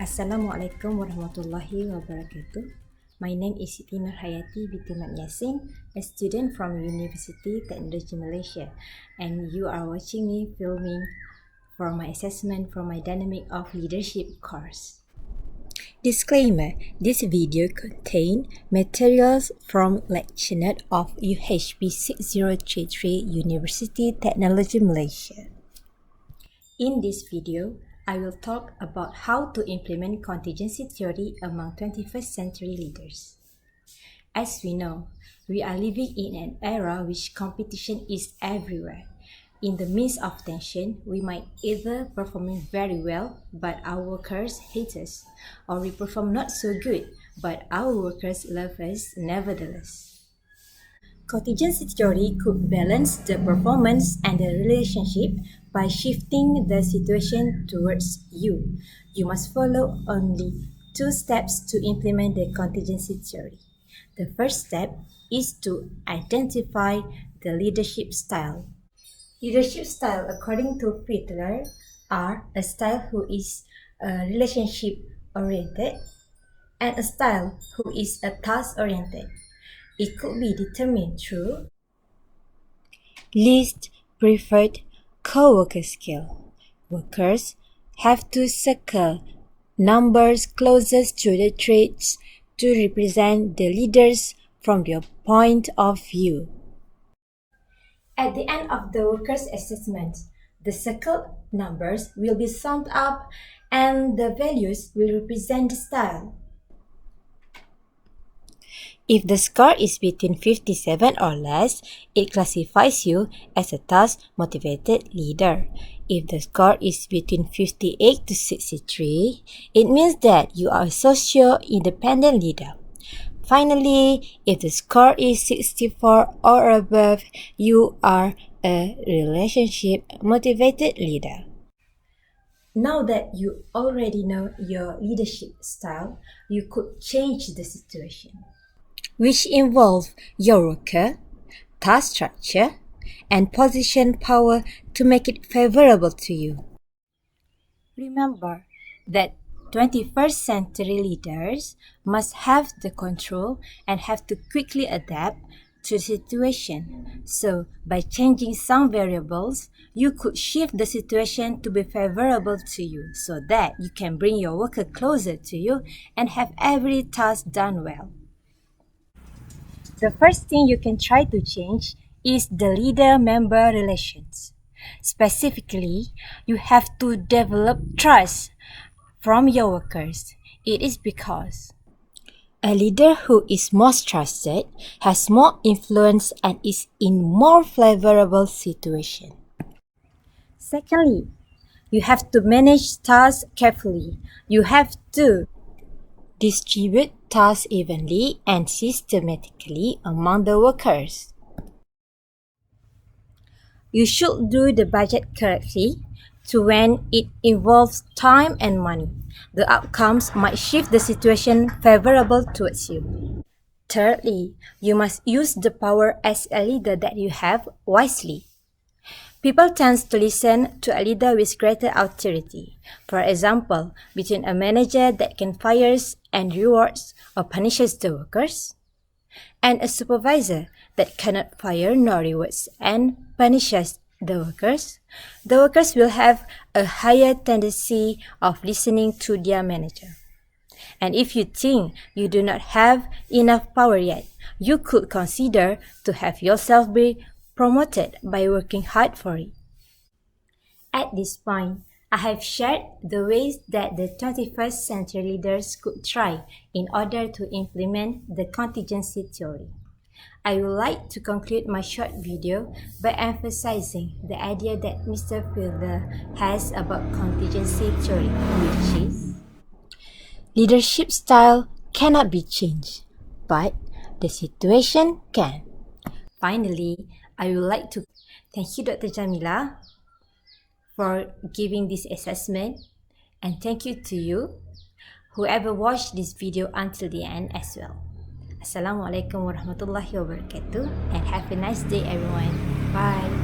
Assalamualaikum warahmatullahi wabarakatuh. My name is Siti Nurhayati binti Mat Yassin, a student from Universiti Teknologi Malaysia, and you are watching me filming for my assessment from my Dynamic of Leadership course. Disclaimer: this video contains materials from lecture note of UHB 6033 Universiti Teknologi Malaysia. In this video, I will talk about how to implement contingency theory among 21st century leaders. As we know, we are living in an era which competition is everywhere. In the midst of tension, we might either perform very well, but our workers hate us, or we perform not so good, but our workers love us nevertheless. Contingency theory could balance the performance and the relationship by shifting the situation towards you. You must follow only 2 steps to implement the contingency theory. The first step is to identify the leadership style. Leadership style, according to Fiedler'S, are a style who is relationship oriented and a style who is a task oriented. It could be determined through least preferred co-worker skill. Workers have to circle numbers closest to the traits to represent the leaders from their point of view. At the end of the workers' assessment, the circled numbers will be summed up and the values will represent the style. If the score is between 57 or less, it classifies you as a task-motivated leader. If the score is between 58 to 63, it means that you are a socio-independent leader. Finally, if the score is 64 or above, you are a relationship-motivated leader. Now that you already know your leadership style, you could change the situation, which involve your worker, task structure, and position power to make it favorable to you. Remember that 21st century leaders must have the control and have to quickly adapt to the situation. So, by changing some variables, you could shift the situation to be favorable to you so that you can bring your worker closer to you and have every task done well. The first thing you can try to change is the leader-member relations. Specifically, you have to develop trust from your workers. It is because a leader who is most trusted has more influence and is in more favorable situation. Secondly, you have to manage tasks carefully. You have to distribute tasks evenly and systematically among the workers. You should do the budget correctly to when it involves time and money. The outcomes might shift the situation favorable towards you. Thirdly, you must use the power as a leader that you have wisely. People tend to listen to a leader with greater authority. For example, between a manager that can fire and rewards or punishes the workers, and a supervisor that cannot fire nor rewards and punishes the workers will have a higher tendency of listening to their manager. And if you think you do not have enough power yet, you could consider to have yourself be promoted by working hard for it. At this point, I have shared the ways that the 21st century leaders could try in order to implement the contingency theory. I would like to conclude my short video by emphasizing the idea that Mr. Fiedler'S has about contingency theory, which is leadership style cannot be changed, but the situation can. Finally, I would like to thank you, Dr. Jamilah, for giving this assessment, and thank you to you, whoever watched this video until the end as well. Assalamualaikum warahmatullahi wabarakatuh, and have a nice day everyone. Bye.